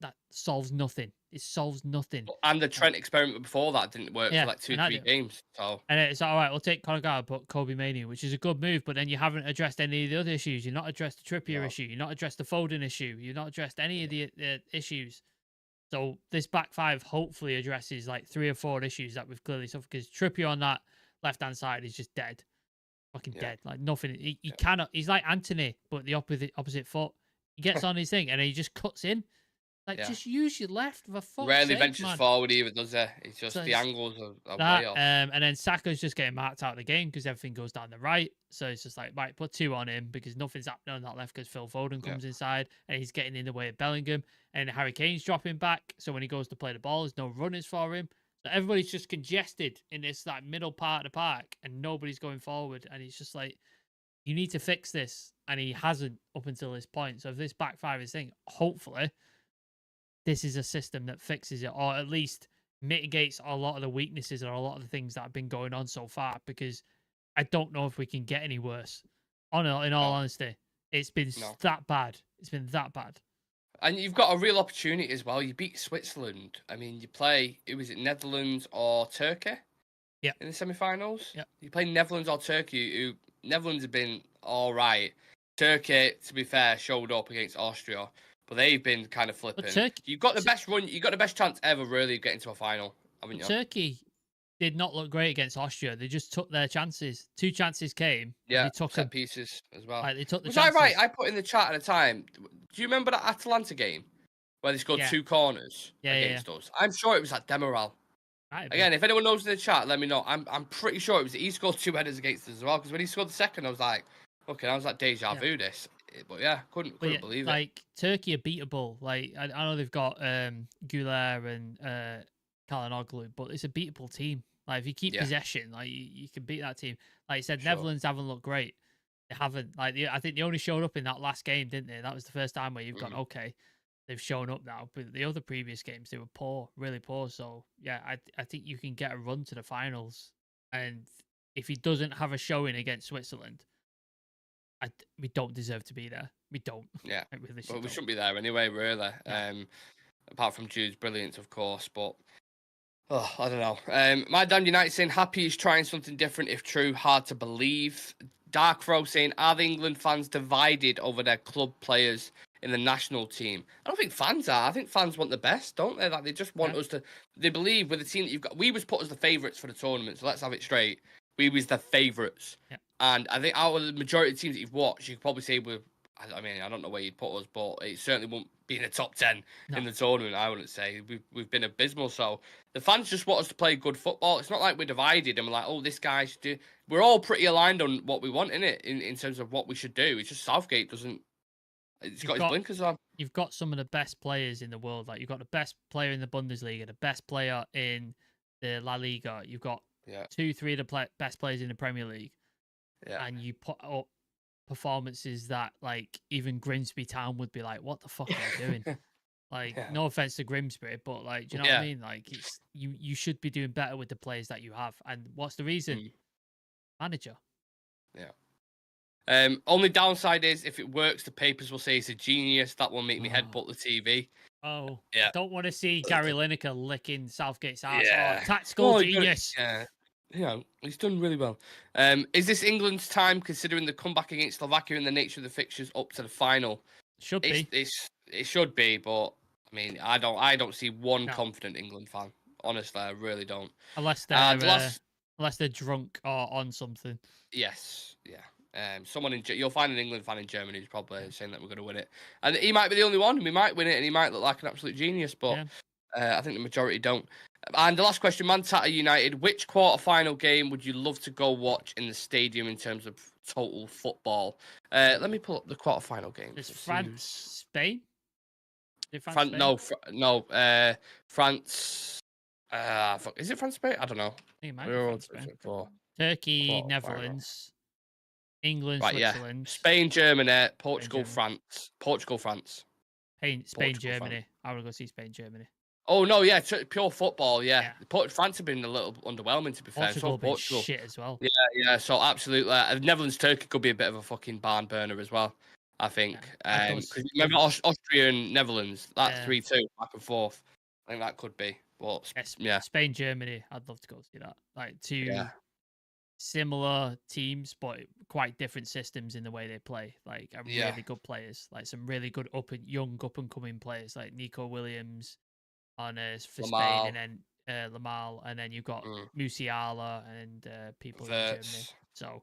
That solves nothing. It solves nothing. And the Trent experiment before that didn't work for like 2-3 games. So, and it's all right. We'll take Conor Gallagher, put Kobe Mainoo, which is a good move. But then you haven't addressed any of the other issues. You've not addressed the Trippier issue. You've not addressed the Foden issue. You've not addressed any of the issues. So this back five hopefully addresses like 3 or 4 issues that we've clearly suffered, because Trippier on that left-hand side is just dead. Fucking dead. Like, nothing. He cannot. He's like Anthony, but the opposite foot. He gets on his thing and he just cuts in. Like, just use your left for fuck's rarely sake, ventures man. forward either, does he? It's just So the angles are that, way off. and then Saka's just getting marked out of the game because everything goes down the right. So it's just like, right, put 2 on him because nothing's happening on that left because Phil Foden comes inside and he's getting in the way of Bellingham. And Harry Kane's dropping back. So when he goes to play the ball, there's no runners for him. So everybody's just congested in this like middle part of the park and nobody's going forward. And he's just like, you need to fix this. And he hasn't up until this point. So if this back five is thing, hopefully this is a system that fixes it, or at least mitigates a lot of the weaknesses or a lot of the things that have been going on so far, because I don't know if we can get any worse. In all honesty, it's been that bad. It's been that bad. And you've got a real opportunity as well. You beat Switzerland. I mean, you play, was it Netherlands or Turkey? Yeah. In the semi-finals? Yeah. You play Netherlands or Turkey, Netherlands have been all right. Turkey, to be fair, showed up against Austria. But they've been kind of flipping. You've got the best run. You've got the best chance ever, really, of getting to a final, haven't you? Turkey did not look great against Austria. They just took their chances. 2 chances came. Yeah, they took set pieces as well. Like, they took the Was chances. I right? I put in the chat at the time. Do you remember that Atalanta game where they scored 2 corners against us? I'm sure it was at Demiral. Again, if anyone knows in the chat, let me know. I'm pretty sure it was. He scored 2 headers against us as well. Because when he scored the second, I was like, okay, I was like deja vu this. But yeah, couldn't believe it. Like, Turkey are beatable. Like, I know they've got Güler and Calhanoglu, but it's a beatable team. Like, if you keep possession, like, you can beat that team. Like you said, Netherlands haven't looked great. They haven't. Like, I think they only showed up in that last game, didn't they? That was the first time where you've gone, okay, they've shown up now. But the other previous games, they were poor, really poor. So yeah, I think you can get a run to the finals. And if he doesn't have a showing against Switzerland, we don't deserve to be there. We don't. Yeah. Well, we shouldn't be there anyway, really. Yeah. Apart from Jude's brilliance, of course. But, I don't know. My Damn United saying, happy is trying something different, if true, hard to believe. Dark Throw saying, are the England fans divided over their club players in the national team? I don't think fans are. I think fans want the best, don't they? Like, they just want us to... They believe with the team that you've got... We was put as the favourites for the tournament, so let's have it straight. We was the favourites. Yeah. And I think out of the majority of teams that you've watched, you could probably say we're I mean, I don't know where you'd put us, but it certainly won't be in the top 10 No. in the tournament, I wouldn't say. We've been abysmal. So the fans just want us to play good football. It's not like we're divided and we're like, oh, this guy should do. We're all pretty aligned on what we want, in terms of what we should do. It's just Southgate doesn't. He's got his blinkers on. You've got some of the best players in the world. Like, you've got the best player in the Bundesliga, the best player in the La Liga. You've got 2-3 of the best players in the Premier League. Yeah. And you put up performances that, like, even Grimsby Town would be like, what the fuck are you doing? Like, no offense to Grimsby, but, like, do you know what I mean? Like, it's you should be doing better with the players that you have. And what's the reason? Manager. Yeah. Only downside is if it works, the papers will say he's a genius. That will make me headbutt the TV. Oh, yeah. I don't want to see Gary Lineker licking Southgate's ass. Yeah. Oh, tactical genius. Yeah. He's done really well. Is this England's time, considering the comeback against Slovakia and the nature of the fixtures up to the final? Should be. It should be, but I mean, I don't see one confident England fan. Honestly, I really don't. Unless they're drunk or on something. Yes, yeah. You'll find an England fan in Germany who's probably saying that we're going to win it, and he might be the only one. We might win it, and he might look like an absolute genius, but I think the majority don't. And the last question, Manchester United, which quarter-final game would you love to go watch in the stadium in terms of total football? Let me pull up the quarter-final game. Is France, Spain? France. Is it France, Spain? I don't know. I think it might be France, Spain. Turkey, Netherlands, England, Switzerland. Spain, Germany, Portugal, France. Portugal, France. Spain, Germany. I want to go see Spain, Germany. Oh, no, yeah, pure football, yeah. France have been a little underwhelming, to be fair. Portugal shit as well. Yeah, so absolutely. Netherlands, Turkey could be a bit of a fucking barn burner as well, I think. Remember Austria and Netherlands, that 3-2, back and forth. I think that could be. But, Spain, Germany, I'd love to go see that. Like, two similar teams, but quite different systems in the way they play. Like, really good players. Like, some really good young up-and-coming players, like Nico Williams on for Spain, and then Lamal, and then you've got Musiala and people in Germany. So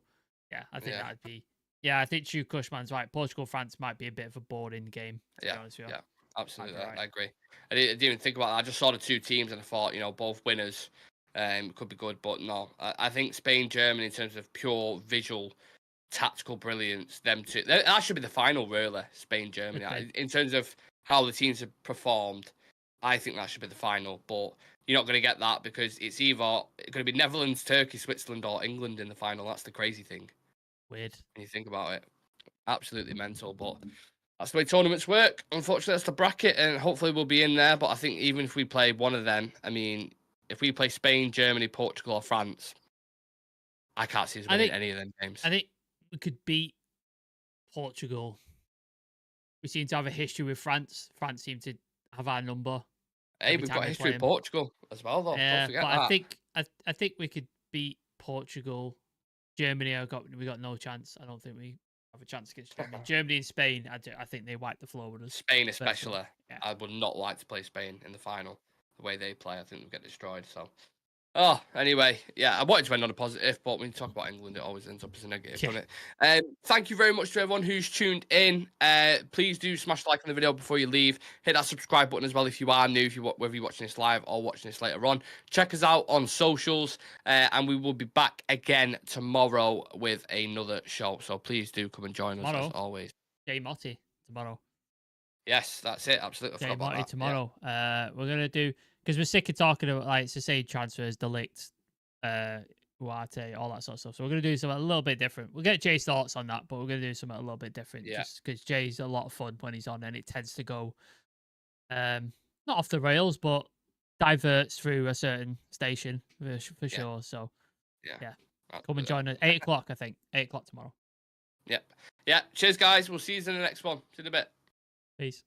I think that'd be I think Chu Cushman's right. Portugal France might be a bit of a boring game, to be honest with you. Absolutely, right. I agree. I didn't even think about that. I just saw the two teams and I thought, both winners could be good, but no. I think Spain, Germany, in terms of pure visual tactical brilliance, them two, that should be the final, really. Spain, Germany. In terms of how the teams have performed, I think that should be the final, but you're not going to get that because it's either going to be Netherlands, Turkey, Switzerland, or England in the final. That's the crazy thing. Weird. When you think about it. Absolutely mental, but that's the way tournaments work. Unfortunately, that's the bracket, and hopefully we'll be in there, but I think even if we play one of them, I mean, if we play Spain, Germany, Portugal, or France, I can't see us winning any of them games. I think we could beat Portugal. We seem to have a history with France. France seem to have our number. Hey, we've got history with Portugal as well, though. Don't forget that. I think we could beat Portugal. Germany, we got no chance. I don't think we have a chance against Germany. Germany and Spain, I think they wipe the floor with us. Spain especially. I would not like to play Spain in the final. The way they play, I think we'll get destroyed. So, anyway, I wanted to end on a positive, but when you talk about England, it always ends up as a negative, doesn't it? Thank you very much to everyone who's tuned in. Please do smash the like on the video before you leave. Hit that subscribe button as well if you are new, whether you're watching this live or watching this later on. Check us out on socials, and we will be back again tomorrow with another show. So please do come and join us as always. Jay Motti tomorrow. Yes, that's it. Absolutely. Jay Motti tomorrow. We're gonna do. Because we're sick of talking about, like, to say transfers, Ligt, Uarte, all that sort of stuff. So we're going to do something a little bit different. We'll get Jay's thoughts on that, but we're going to do something a little bit different. Just because Jay's a lot of fun when he's on, and it tends to go, not off the rails, but diverts through a certain station for sure. So, come and join us. 8 o'clock, I think. 8 o'clock tomorrow. Yep. Yeah. Cheers, guys. We'll see you in the next one. See you in a bit. Peace.